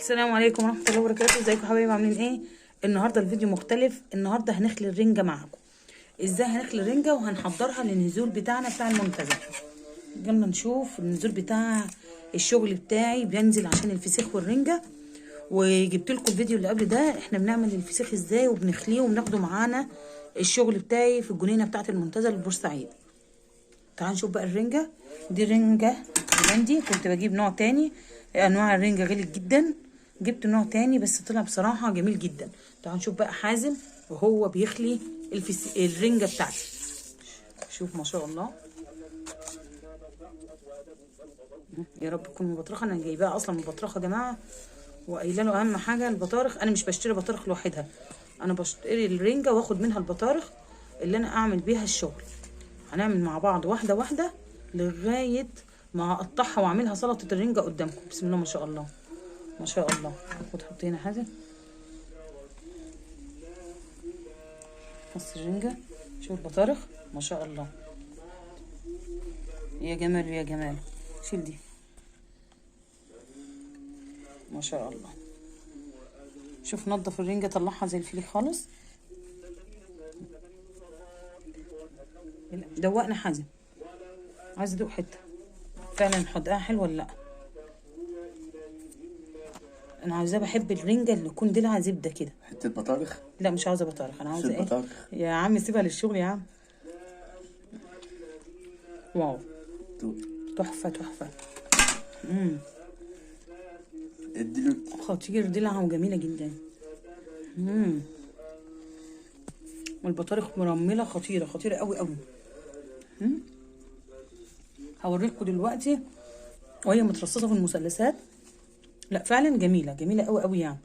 السلام عليكم ورحمه الله وبركاته. ازيكم حبايبي، عاملين ايه؟ النهارده الفيديو مختلف. النهارده هنخلي الرنجه معاكم. ازاي هنخلي الرنجه وهنحضرها للنزول بتاعنا بتاع المنتزه. يلا نشوف النزول بتاع الشغل بتاعي. بنزل عشان الفسيخ والرنجه، وجبت لكم الفيديو اللي قبل ده احنا بنعمل الفسيخ ازاي وبنخليه وبناخده معانا الشغل بتاعي في الجنينه بتاعه المنتزه لبورسعيد. تعالوا نشوف بقى الرنجه. دي رنجه هولندي، كنت بجيب نوع تاني، انواع الرنجه غلت جدا، جبت نوع تاني بس طلع بصراحه جميل جدا. تعالوا نشوف بقى حازم وهو بيخلي الرنجه بتاعتي. شوف ما شاء الله، يا رب تكون مبطرخه. انا جايباها اصلا مبطرخه يا جماعه، وقايله له اهم حاجه البطارخ. انا مش بشتري بطارخ لوحدها، انا بشتري الرنجه واخد منها البطارخ اللي انا اعمل بيها الشغل. هنعمل مع بعض واحده واحده لغايه ما اقطعها واعملها سلطه الرنجه قدامكم. بسم الله ما شاء الله ما شاء الله. خد حط هنا حاجه نص الرنجه. شوف البطارخ ما شاء الله، يا جمال يا جمال. شيل دي ما شاء الله. شوف نضف الرنجه طلعها زي الفيليه خالص. دوقنا حازم، عايز ادوق حته فعلا حدقها حلوه ولا لا. انا عايزاه، بحب الرنجه اللي يكون دلعها زبده كده. حته بطارخ؟ لا مش عاوزه بطارخ، انا عاوزه ايه بطارخ. يا عم؟ سيبها للشغل يا عم. واو تحفه تحفه. اديله خطير، دلعها وجميله جدا. والبطارخ مرمله خطيره خطيره قوي قوي. هوريلكم دلوقتي وهي مترصصه في المثلثات. لا فعلا جميله جميله قوي قوي يعني.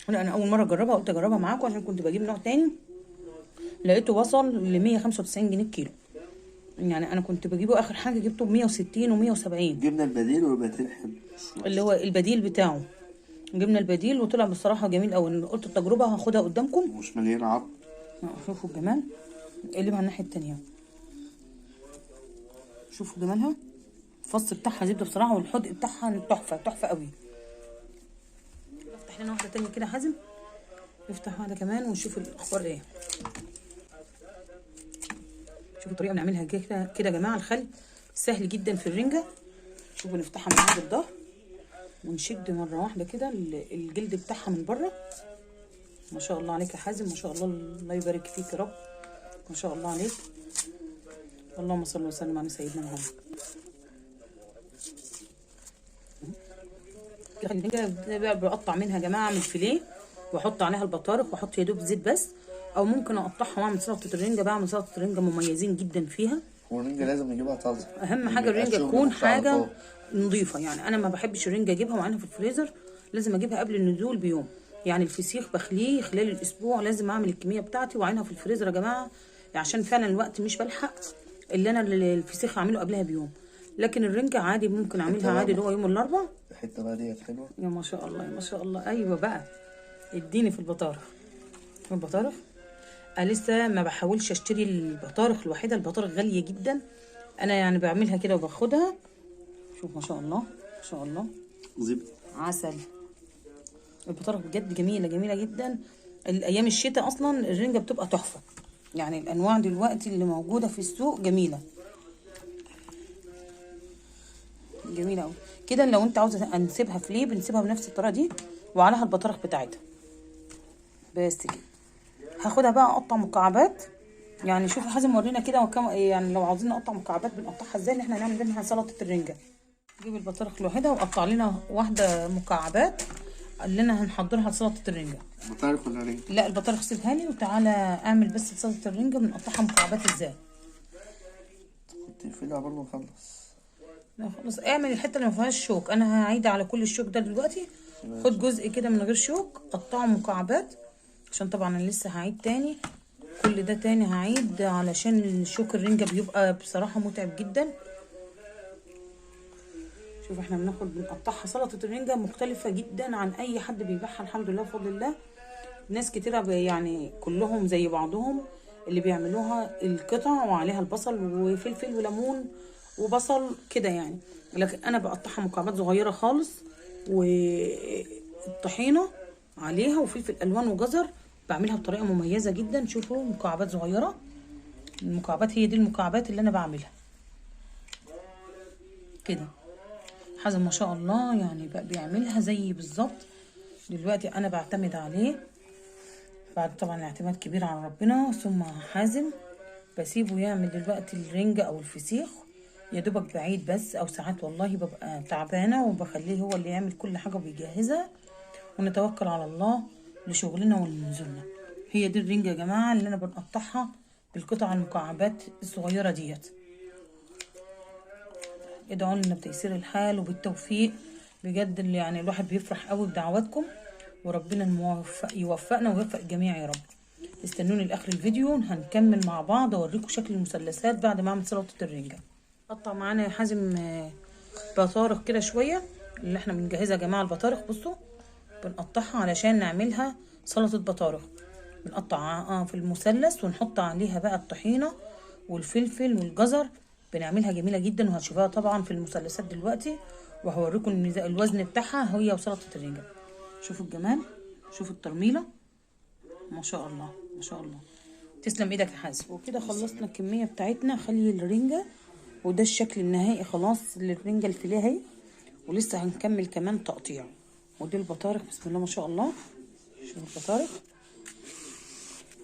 لا انا اول مره اجربها، قلت اجربها معاكم عشان كنت بجيب نوع تاني لقيته وصل ل 195 جنيه الكيلو. يعني انا كنت بجيبه اخر حاجه جبته ب 160 و170. جبنا البديل والبديل حلو، اللي هو البديل بتاعه. جبنا البديل وطلع بصراحه جميل قوي. قلت التجربه هاخدها قدامكم. مش مليان عظم. شوفوا الجمال. اقلبها على الناحيه التانيه. شوفوا جمالها، الفص بتاعها زبده بصراحه، والحدق بتاعها تحفه تحفه قوي. افتح لنا واحده تانيه كده حازم، نفتح واحده كمان ونشوف الاخبار ايه. شوفوا الطريقه بنعملها كده كده يا جماعه. الخل سهل جدا في الرنجه. شوفوا نفتحها من عند الظهر ونشد مره واحده كده الجلد بتاعها من بره. ما شاء الله عليك يا حازم، ما شاء الله، الله يبارك فيك يا رب، ما شاء الله عليك. اللهم صل وسلم على سيدنا محمد. الرنجه بقطع منها يا جماعه، اعمل فيليه واحط عليها البطارخ واحط يا دوب زيت بس، او ممكن اقطعها واعمل سلطه الرنجه. بعمل سلطه الرنجه مميزين جدا فيها. والرنجه لازم نجيبها طازه، اهم حاجه الرنجه تكون حاجه نظيفه. يعني انا ما بحبش الرنجه اجيبها وعينها في الفريزر، لازم اجيبها قبل النزول بيوم. يعني الفسيخ بخليه خلال الاسبوع، لازم اعمل الكميه بتاعتي وعينها في الفريزر يا جماعه، عشان فعلا الوقت مش بلحق اللي انا الفسيخ اعمله قبلها بيوم. لكن الرنجه عادي ممكن اعملها عادي اللي هو يوم الاربعاء. الحته بقى ديت حلوه يا ما شاء الله يا ما شاء الله. ايوه بقى اديني في البطارخ. البطارخ انا لسه ما بحاولش اشتري البطارخ الوحيده، البطارخ غاليه جدا. انا يعني بعملها كده وباخدها. شوف ما شاء الله ما شاء الله، زبده عسل. البطارخ بجد جميله جميله جدا. الايام الشتاء اصلا الرنجه بتبقى تحفه. يعني الانواع دلوقتي اللي موجوده في السوق جميله جميله قوي كده. لو انت عاوزه نسيبها فليه بنسيبها بنفس الطريقه دي وعليها البطارخ بتاعتها بس كده. هاخدها بقى اقطع مكعبات. يعني شوف حازم ورينا كده وكم، يعني لو عاوزين نقطع مكعبات بنقطعها ازاي، اللي احنا هنعمل منها سلطه الرنجه. نجيب البطارخ لوحدها وقطع لنا واحده مكعبات اللي انا هنحضرها لسلطه الرنجه. بطارخ ولا رنجه؟ لا البطارخ سيبها لي وتعالى اعمل بس سلطه الرنجه بنقطعها مكعبات ازاي. تقفلها قبل ما نخلص. لا خلاص اعمل الحته اللي ما فيهاش شوك. انا هعيد على كل الشوك ده دلوقتي. خد جزء كده من غير شوك قطعه مكعبات، عشان طبعا انا لسه هعيد تاني كل ده تاني. هعيد علشان الشوك الرنجه بيبقى بصراحه متعب جدا. شوف احنا بنقطعها. سلطه الرنجه مختلفه جدا عن اي حد بيبيعها، الحمد لله بفضل الله. ناس كتيره يعني كلهم زي بعضهم اللي بيعملوها القطع وعليها البصل وفلفل وليمون وبصل كده يعني، لكن انا بقطعها مكعبات صغيره خالص والطحينه عليها وفلفل الوان وجزر. بعملها بطريقه مميزه جدا. شوفوا مكعبات صغيره، المكعبات هي دي المكعبات اللي انا بعملها كده. حازم ما شاء الله يعني بقى بيعملها زي بالظبط. دلوقتي انا بعتمد عليه بعد طبعا اعتماد كبير على ربنا. ثم حازم بسيبه يعمل دلوقتي الرنجة او الفسيخ يا دوبك بعيد بس، او ساعات والله ببقى تعبانه وبخليه هو اللي يعمل كل حاجه وبيجهزها، ونتوكل على الله لشغلنا ولنزولنا. هي دي الرنجة يا جماعه اللي انا بنقطعها بالقطع المكعبات الصغيره ديت. ادعوا لنا بتيسير الحال وبالتوفيق بجد. اللي يعني الواحد بيفرح قوي بدعواتكم، وربنا الموفق يوفقنا ويوفق الجميع يا رب. استنوني لاخر الفيديو هنكمل مع بعض اوريكم شكل المثلثات بعد ما اعمل سلطه الرنجة. قطع معانا يا حازم بطارخ كده شويه اللي احنا بنجهزها يا جماعه. البطارخ بصوا بنقطعها علشان نعملها سلطه بطارخ. بنقطع في المثلث ونحط عليها بقى الطحينه والفلفل والجزر. بنعملها جميله جدا وهتشوفوها طبعا في المثلثات دلوقتي، وهوريكم الوزن بتاعها هي وسلطه الرنجة. شوفوا الجمال، شوفوا الترميله، ما شاء الله ما شاء الله. تسلم ايدك يا حازم. وكده خلصنا الكميه بتاعتنا. خلي الرنجة وده الشكل النهائي خلاص للرنجة الفيليه اهي، ولسه هنكمل كمان تقطيع. ودي البطارخ بسم الله ما شاء الله. شوفوا البطارخ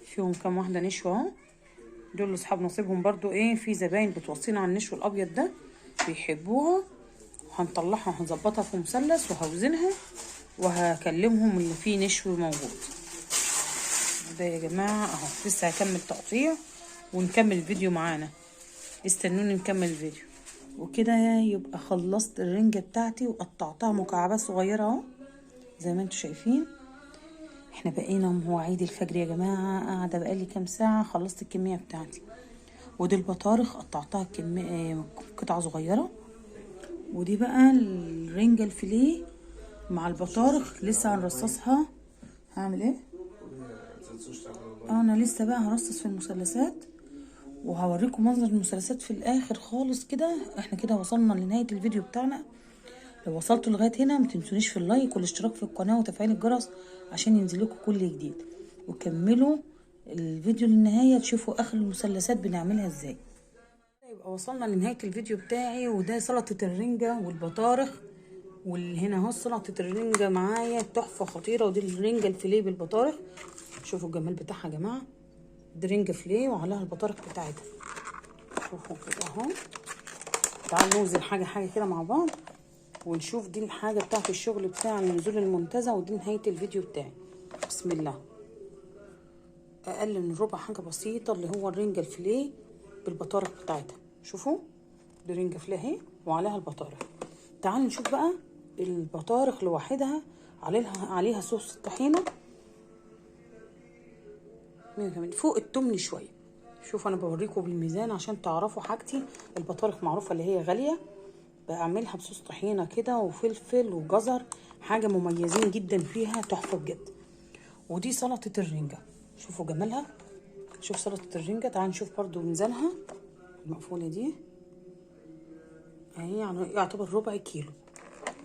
فيهم كام واحده نشوه اهو. دول اصحاب نصيبهم برضو ايه، في زباين بتوصينا على النشو الابيض ده بيحبوها. وهنطلعها وهنظبطها في مثلث وهوزنها وهكلمهم اللي فيه نشو موجود. ده يا جماعه اهو لسه هكمل تقطيع ونكمل الفيديو معانا. استنوني نكمل الفيديو. وكده يبقى خلصت الرنجة بتاعتي وقطعتها مكعبات صغيرة اهو زي ما انتوا شايفين. احنا بقينا مواعيد الفجر يا جماعة، قاعدة بقالي كام ساعة خلصت الكمية بتاعتي. ودي البطارخ قطعتها قطع صغيرة. ودي بقى الرنجة الفيليه مع البطارخ لسه هنرصصها. هعمل ايه؟ انا لسه بقى هرصص في المثلثات وهوريكم منظر المثلثات في الاخر خالص كده. احنا كده وصلنا لنهاية الفيديو بتاعنا. لو وصلتوا لغاية هنا متنسونيش في اللايك والاشتراك في القناة وتفعيل الجرس عشان ينزلكوا كل جديد، وكملوا الفيديو للنهاية تشوفوا اخر المثلثات بنعملها ازاي. يبقى وصلنا لنهاية الفيديو بتاعي. وده سلطة الرنجة والبطارخ، والهنا اهو سلطة الرنجة معايا تحفة خطيرة. ودي الرنجة الفيليه بالبطارخ. شوفوا الجمال بتاعها يا جماعة. دي رنجة فيليه وعليها البطارخ بتاعتها. شوفوا كده اهو. تعالوا نوزن حاجة كده مع بعض ونشوف. دي الحاجة بتاعت الشغل بتاع نزول المنتزه. ودي نهاية الفيديو بتاعي. بسم الله. اقل من ربع حاجة بسيطة اللي هو الرنجة الفيليه بالبطارخ بتاعتها. شوفوا دي رنجة فيليه اهي وعليها البطارخ. تعالوا نشوف بقى البطارخ لوحدها عليها صوص الطحينة فوق التمن شوية. شوفوا انا بوريكم بالميزان عشان تعرفوا حاجتي. البطارخ معروفة اللي هي غالية، بعملها بصوص طحينة كده وفلفل وجزر. حاجة مميزين جدا فيها تحفة بجد. ودي سلطة الرنجة. شوفوا جمالها. شوف سلطة الرنجة. تعالوا نشوف برضو ميزانها المقفولة دي اهي. يعني يعتبر ربع كيلو.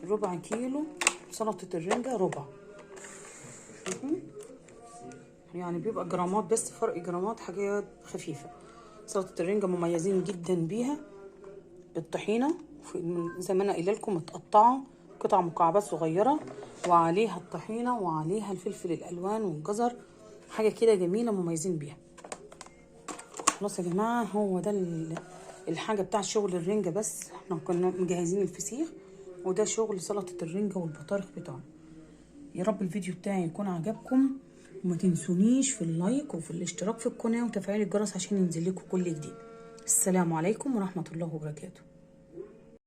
ربع كيلو سلطة الرنجة ربع. يعني بيبقى جرامات بس، فرق جرامات، حاجات خفيفة. سلطة الرنجة مميزين جدا بيها بالطحينة زي ما انا قايله لكم، متقطعة قطع مكعبات صغيرة وعليها الطحينة وعليها الفلفل الالوان والجزر. حاجة كده جميلة مميزين بيها. خلاص يا جماعة هو ده الحاجة بتاع شغل الرنجة. بس احنا كنا مجهزين الفسيخ، وده شغل سلطة الرنجة والبطارخ بتاعنا. يا رب الفيديو بتاعي يكون عجبكم، وما تنسونيش في اللايك وفي الاشتراك في القناة وتفعيل الجرس عشان ينزل لكم كل جديد. السلام عليكم ورحمة الله وبركاته.